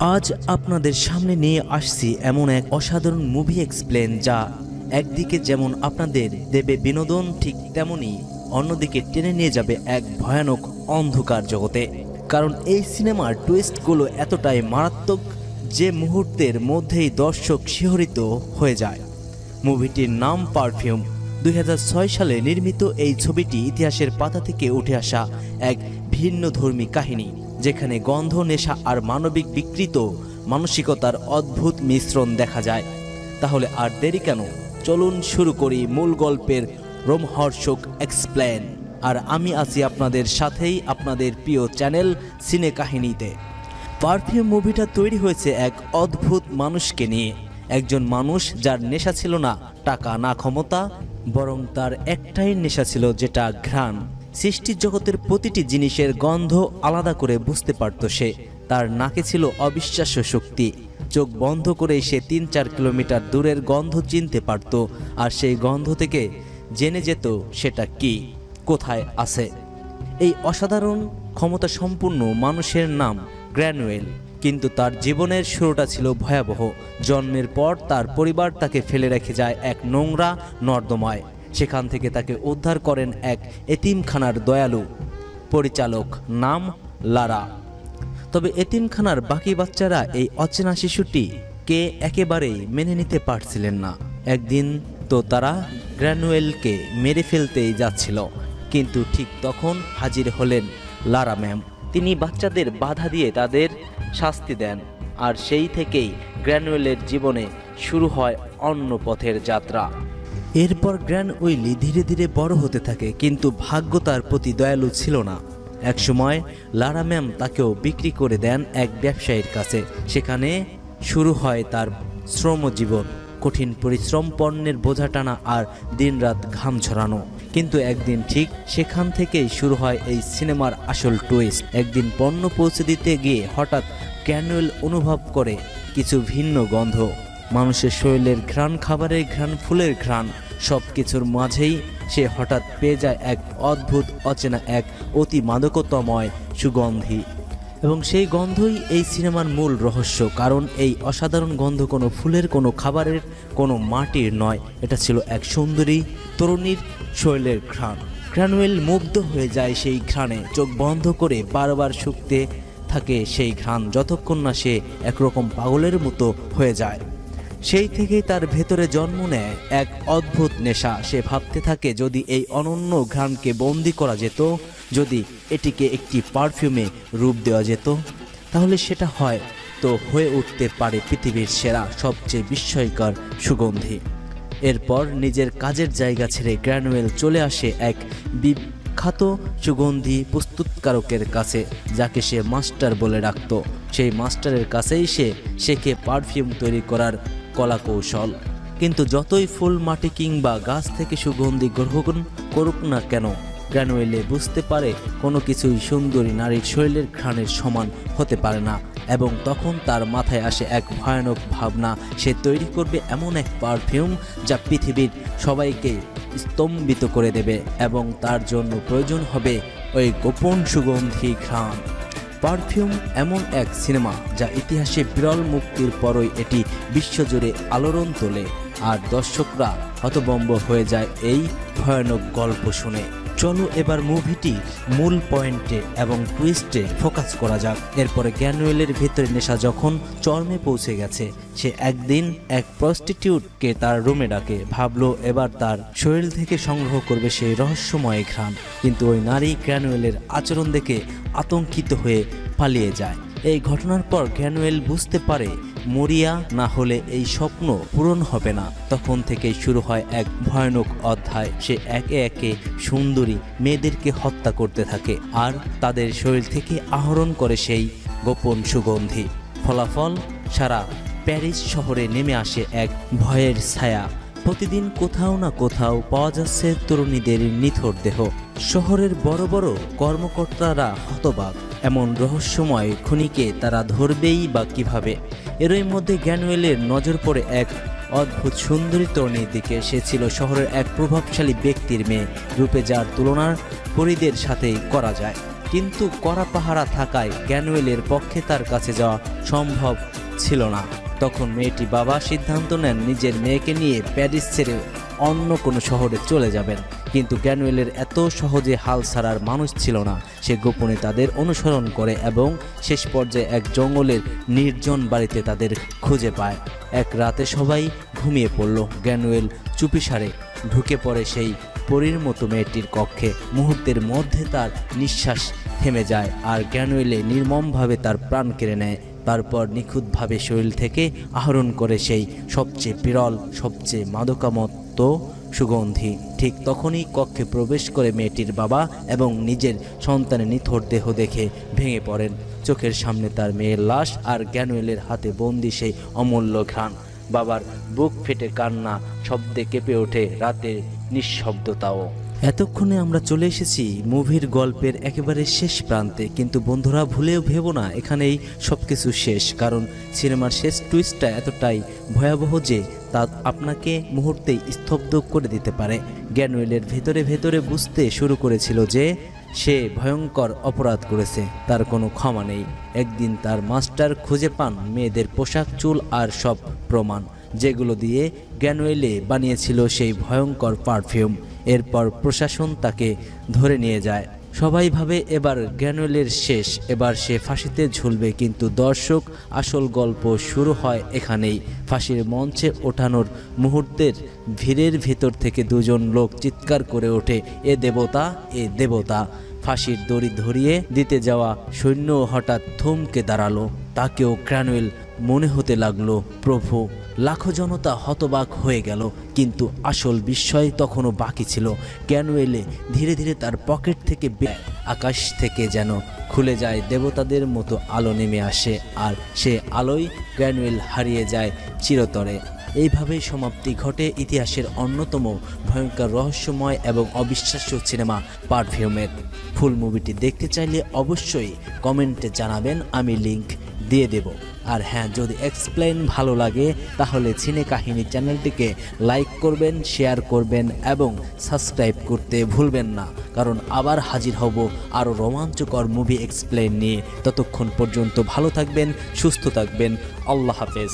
আজ আপনাদের সামনে নিয়ে আসছি এমন এক অসাধারণ মুভি এক্সপ্লেন, যা একদিকে যেমন আপনাদের দেবে বিনোদন, ঠিক তেমনি অন্যদিকে টেনে নিয়ে যাবে এক ভয়ানক অন্ধকার জগতে। কারণ এই সিনেমার টুইস্টগুলো এতটাই মারাত্মক যে মুহূর্তের মধ্যেই দর্শক শিহরিত হয়ে যায়। মুভিটির নাম পারফিউম। 2006 সালে নির্মিত এই ছবিটি ইতিহাসের পাতা থেকে উঠে আসা এক ভিন্নধর্মী কাহিনী, যেখানে গন্ধ, নেশা আর মানবিক বিকৃত মানসিকতার অদ্ভুত মিশ্রণ দেখা যায়। তাহলে আর দেরি কেন, চলুন শুরু করি মূল গল্পের রোমহর্ষক এক্সপ্লেন। আর আমি আছি আপনাদের সাথেই, আপনাদের প্রিয় চ্যানেল সিনে কাহিনীতে। পারফিউম মুভিটা তৈরি হয়েছে এক অদ্ভুত মানুষকে নিয়ে। একজন মানুষ যার নেশা ছিল না টাকা, না ক্ষমতা, বরং তার একটাই নেশা ছিল, যেটা ঘ্রাণ। সৃষ্টির জগতের প্রতিটি জিনিসের গন্ধ আলাদা করে বুঝতে পারত সে। তার নাকে ছিল অবিশ্বাস্য শক্তি। চোখ বন্ধ করে সে 3-4 কিলোমিটার দূরের গন্ধ চিনতে পারত, আর সেই গন্ধ থেকে জেনে যেত সেটা কি, কোথায় আছে। এই অসাধারণ ক্ষমতা সম্পূর্ণ মানুষের নাম গ্র্যানুয়েল। কিন্তু তার জীবনের শুরুটা ছিল ভয়াবহ। জন্মের পর তার পরিবার তাকে ফেলে রেখে যায় এক নোংরা নর্দমায়। সেখান থেকে তাকে উদ্ধার করেন এক এতিমখানার দয়ালু পরিচালক, নাম লারা। তবে এতিমখানার বাকি বাচ্চারা এই অচেনা শিশুটিকে একেবারেই মেনে নিতে পারছিলেন না। একদিন তো তারা গ্র্যানুয়েলকে মেরে ফেলতেই যাচ্ছিল, কিন্তু ঠিক তখন হাজির হলেন লারা ম্যাম। তিনি বাচ্চাদের বাধা দিয়ে তাদের শাস্তি দেন, আর সেই থেকেই গ্র্যানুয়েলের জীবনে শুরু হয় অন্য পথের যাত্রা। এরপর গ্র্যানুয়েলি ধীরে ধীরে বড় হতে থাকে, কিন্তু ভাগ্য তার প্রতি দয়ালু ছিল না। একসময় লারা ম্যাম তাকেও বিক্রি করে দেন এক ব্যবসায়ীর কাছে। সেখানে শুরু হয় তার শ্রমজীবন। কঠিন পরিশ্রম, পণ্যের বোঝা টানা আর দিনরাত ঘাম ঝরানো। কিন্তু একদিন ঠিক সেখান থেকেই শুরু হয় এই সিনেমার আসল টুইস্ট। একদিন পণ্য পৌঁছে দিতে গিয়ে হঠাৎ গ্র্যানুয়েল অনুভব করে কিছু ভিন্ন গন্ধ। মানুষের শরীরের ঘ্রাণ, খাবারের ঘ্রাণ, ফুলের ঘ্রাণ, সব কিছুর মাঝেই সে হঠাৎ পেয়ে যায় এক অদ্ভুত, অচেনা, এক অতি মাদকতাময় সুগন্ধি। এবং সেই গন্ধই এই সিনেমার মূল রহস্য। কারণ এই অসাধারণ গন্ধ কোনো ফুলের, কোনো খাবারের, কোনো মাটির নয়। এটা ছিল এক সুন্দরী তরুণীর শরীরের ঘ্রাণ। গ্র্যানুয়েল মুগ্ধ হয়ে যায় সেই ঘ্রাণে। চোখ বন্ধ করে বারবার শুঁকতে থাকে সেই ঘ্রাণ, যতক্ষণ না সে একরকম পাগলের মতো হয়ে যায়। সেই থেকেই তার ভেতরে জন্ম নেয় এক অদ্ভুত নেশা। সে ভাবতে থাকে, যদি এই অনন্য ঘ্রাণকে বন্দি করা যেত, যদি এটিকে একটি পারফিউমে রূপ দেওয়া যেত, তাহলে সেটা হয়ে উঠতে পারে পৃথিবীর সেরা, সবচেয়ে বিস্ময়কর সুগন্ধি। এরপর নিজের কাজের জায়গা ছেড়ে গ্র্যানুয়েল চলে আসে এক বিখ্যাত সুগন্ধি প্রস্তুতকারকের কাছে, যাকে সে মাস্টার বলে ডাকত। সেই মাস্টারের কাছেই সে শেখে পারফিউম তৈরি করার কলাকৌশল। কিন্তু যতই ফুল, মাটি কিংবা গাছ থেকে সুগন্ধি গ্রহণ করুক না কেন, গ্র্যানুয়েলে বুঝতে পারে কোনো কিছুই সুন্দরী নারীর শরীরের ঘ্রাণের সমান হতে পারে না। এবং তখন তার মাথায় আসে এক ভয়ানক ভাবনা। সে তৈরি করবে এমন এক পারফিউম যা পৃথিবীর সবাইকে স্তম্ভিত করে দেবে, এবং তার জন্য প্রয়োজন হবে ওই গোপন সুগন্ধি ঘ্রাণ। পারফিউম এমন এক সিনেমা যা ইতিহাসে বিরল, মুক্তির পরই এটি বিশ্বজুড়ে আলোড়ন তোলে, আর দর্শকরা হতভম্ব হয়ে যায় এই ভয়ানক গল্প শুনে। চলো এবার মুভিটির মূল পয়েন্টে এবং টুইস্টে ফোকাস করা যাক। এরপরে গ্র্যানুয়েলের ভেতরে নেশা যখন চরমে পৌঁছে গেছে, সে একদিন এক প্রস্টিটিউটকে তার রুমে ডাকে। ভাবলো এবার তার শরীর থেকে সংগ্রহ করবে সেই রহস্যময় ঘ্রাণ। কিন্তু ওই নারী গ্র্যানুয়েলের আচরণ দেখে আতঙ্কিত হয়ে পালিয়ে যায়। এই ঘটনার পর গ্র্যানুয়েল বুঝতে পারে, মরিয়া না হলে এই স্বপ্ন পূরণ হবে না। তখন থেকেই শুরু হয় এক ভয়ানক অধ্যায়। সে একে একে সুন্দরী মেয়েদেরকে হত্যা করতে থাকে, আর তাদের শরীর থেকে আহরণ করে সেই গোপন সুগন্ধি। ফলাফল, সারা প্যারিস শহরে নেমে আসে এক ভয়ের ছায়া। প্রতিদিন কোথাও না কোথাও পাওয়া যাচ্ছে তরুণীদের নিথর দেহ। শহরের বড় বড় কর্মকর্তারা হতবাক, এমন রহস্যময় খুনিকে তারা ধরবেই বা কিভাবে। এরই মধ্যে গ্র্যানুয়েলের নজর পড়ে এক অদ্ভুত সুন্দরী তরুণীর দিকে। সে ছিল শহরের এক প্রভাবশালী ব্যক্তির মেয়ে, রূপে যার তুলনা পরীদের সাথেই করা যায়। কিন্তু কড়া পাহারা থাকায় গ্যানুয়েলের পক্ষে তার কাছে যাওয়া সম্ভব ছিল না। তখন মেয়েটি বাবা সিদ্ধান্ত নেন নিজের মেয়েকে নিয়ে প্যারিস ছেড়ে অন্য কোনো শহরে চলে যাবেন। কিন্তু গ্যানুয়েলের এত সহজে হাল ছাড়ার মানুষ ছিল না। সে গোপনে তাদের অনুসরণ করে এবং শেষ পর্যায়ে এক জঙ্গলের নির্জন বাড়িতে তাদের খুঁজে পায়। এক রাতে সবাই ঘুমিয়ে পড়ল। গ্যানুয়েল চুপিসারে ঢুকে পড়ে সেই পরীর মতো মেয়েটির কক্ষে। মুহূর্তের মধ্যে তার নিঃশ্বাস থেমে যায় আর গ্যানুয়েলে নির্মমভাবে তার প্রাণ কেড়ে নেয়। তারপর নিখুঁতভাবে শরীর থেকে আহরণ করে সেই সবচেয়ে বিরল, সবচেয়ে মাদকামত্ত সুগন্ধি। ঠিক তখনই কক্ষে প্রবেশ করে মেয়েটির বাবা এবং নিজের সন্তানের নিথর দেহ দেখে ভেঙে পড়েন। চোখের সামনে তার মেয়ের লাশ আর গ্যানুয়েলের হাতে বন্দি সেই অমূল্য ঘ্রাণ। বাবার বুক ফেটে কান্না শব্দে কেঁপে ওঠে রাতের নিঃশব্দতাও। এতক্ষণে আমরা চলে এসেছি মুভির গল্পের একেবারে শেষ প্রান্তে। কিন্তু বন্ধুরা, ভুলেও ভেবো না এখানেই সবকিছু শেষ, কারণ সিনেমার শেষ টুইস্টটা এতটাই ভয়াবহ যে তা আপনাকে মুহূর্তেই স্তব্ধ করে দিতে পারে। গ্যানুয়েলের ভেতরে ভেতরে বুঝতে শুরু করেছিল যে সে ভয়ঙ্কর অপরাধ করেছে, তার কোনো ক্ষমা নেই। একদিন তার মাস্টার খুঁজে পান মেয়েদের পোশাক, চুল আর সব প্রমাণ, যেগুলো দিয়ে গ্যানুয়েলে বানিয়েছিল সেই ভয়ঙ্কর পারফিউম। এরপর প্রশাসন তাকে ধরে নিয়ে যায়। সবাই ভাবে এবার গ্যানুয়েলের শেষ, এবার সে ফাঁসিতে ঝুলবে। কিন্তু দর্শক, আসল গল্প শুরু হয় এখানেই। ফাঁসির মঞ্চে ওঠানোর মুহূর্তের ভিড়ের ভেতর থেকে দুজন লোক চিৎকার করে ওঠে, এ দেবতা, এ দেবতা। ফাঁসির দড়ি ধরিয়ে দিতে যাওয়া সৈন্য হঠাৎ থমকে দাঁড়ালো। তাকেও গ্যানুয়েল মনে হতে লাগলো প্রভু। লাখো জনতা হতবাক হয়ে গেল, কিন্তু আসল বিস্ময় তখনও বাকি ছিল। গ্যানুয়েলে ধীরে ধীরে তার পকেট থেকে আকাশ থেকে যেন খুলে যায় দেবতাদের মতো আলো নেমে আসে, আর সে আলোয় গ্যানুয়েল হারিয়ে যায় চিরতরে। এইভাবেই সমাপ্তি ঘটে ইতিহাসের অন্যতম ভয়ঙ্কর, রহস্যময় এবং অবিশ্বাস্য সিনেমা পারফিউমের। ফুল মুভিটি দেখতে চাইলে অবশ্যই কমেন্টে জানাবেন, আমি লিংক দিয়ে দেব। আর হ্যাঁ, যদি এক্সপ্লেইন ভালো লাগে তাহলে সিনে কাহিনী চ্যানেলটিকে লাইক করবেন, শেয়ার করবেন এবং সাবস্ক্রাইব করতে ভুলবেন না, কারণ আবার হাজির হব আরও রোমাঞ্চকর মুভি এক্সপ্লেইন নিয়ে। ততক্ষণ পর্যন্ত ভালো থাকবেন, সুস্থ থাকবেন। আল্লাহ হাফেজ।